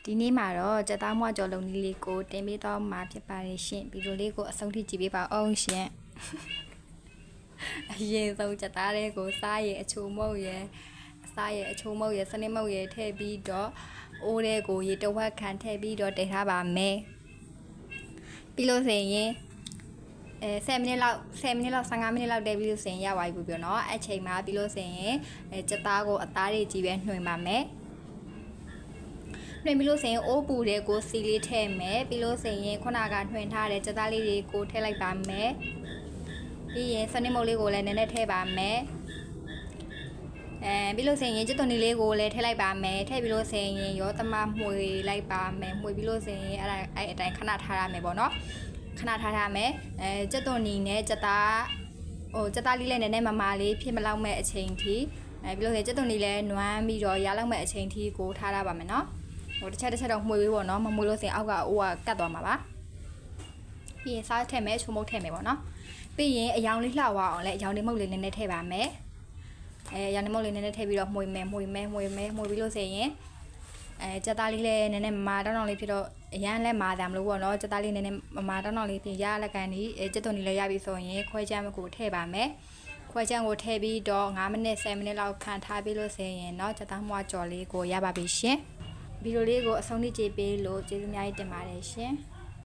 ဒီနေ့မှာတော့ကြက်သားမွားကြော်လုံးလေးကိုတင်ပေးတော့မှာဖြစ်ပါတယ်ရှင်ဗီဒီယိုလေးကိုအဆုံးထိကြည့်ပေးပါအောင်ရှင်အရင်ဆုံးကြက်သားလေးကိုစားရအချိုမုတ်ရစားရအချိုမုတ်ရစနစ်မုတ်ရထည့်ပြီးတော့အိုးလေးကိုရေတဝက်ခန့်ထည့်ပြီးတော့တည်ထားပါမယ်ပြီးလို့ဆိုရင်10မိနစ်လောက်15မိနစ်လောက်တည်ပြီးလို့ဆိုရင်ရပါပြီပြောနော်အချိန်မှာပြီးလို့ဆိုရင်ကြက်သားကိုအသားတွေကြီးပဲနှွှင်ပါမယ်နှွှင်ပြီးလို့ဆိုရင်အိုးပူတဲ့ကိုစီလေးထည့်မယ်ပြီးလို့ဆိုရင်ခုနကနှွှင်ထားတဲ့ကြက်သားလေးတွေကိုထည့်လိုက်ပါမယ်ပြီးရင်စနစ်မုတ်လေးကိုလည်းနည်းနည်းထည့်ပါမယ်ပြီးလို့ဆိုရင်ကြက်သွန်လေးကိုလည်းထည့်လိုက်ပါမယ်ထည့်ပြီးလို့ဆိုရင်ရောသမမှွေလိုက်ပါမယ်မှွေပြီးလို့ဆိုရင်အဲ့အတိုင်းခဏထားရမယ်ပေါ့နော်ခဏထားထားမယ်ကြက်သွန်နဲ့ကြက်သားလေးလည်းနည်းနည်းမမာလေးဖြစ်မလောက်မဲ့အချိန်ထိပြီးလို့ဆိုရင်ကြက်သွန်လေးလည်းနွမ်းပြီးတော့ရလောက်မဲ့အချိန်ထိကိုထားရပါမယ်နော်ဟိုတစ်ချက်တော့မှွေပေးပေါ့နော်မမှွေလို့ဆိုရင်အောက်ကအိုးကကတ်သွားမှာပါပြီးရင်စားထည့်မယ်ချိုမုတ်ထည့်မယ်ပေါ့နော်ပြီးရင်အယောင်လေးလှဝအောင်လဲအယောင်လေးမုတ်လေးနည်းနည်းထည့်ပါမယ်အယောင်လေးမုတ်လေးနည်းနည်းထည့်ပြီးတော့မှွေပြီးလို့ဆိုရင်ကြက်သားလေးလည်းနည်းနည်းမာတောင်းလေးဖြစ်တော့အရန်လည်းမာတယ်မလို့ပေါ့နော်ကြက်သားလေးနည်းနည်းမာတောင်းလေးပြင်ရလက်ကန်ဒီကြက်သွန်လေးလည်းရပြီဆိုရင်ခွဲချမ်းကိုထည့်ပါမယ်ခွဲချမ်းကိုထည့်ပြီးတော့9မိနစ်10မိနစ်လောက်ခန့်ထားပြီးလို့ဆိုရင်เนาะကြက်သားမွားကြော်လေးကိုရပါပြီရှင်ဗီဒီယိုလေးကိုအဆုံးထိကြည့်ပေးလို့ကျေးဇူးများကြီးတင်ပါတယ်ရှင်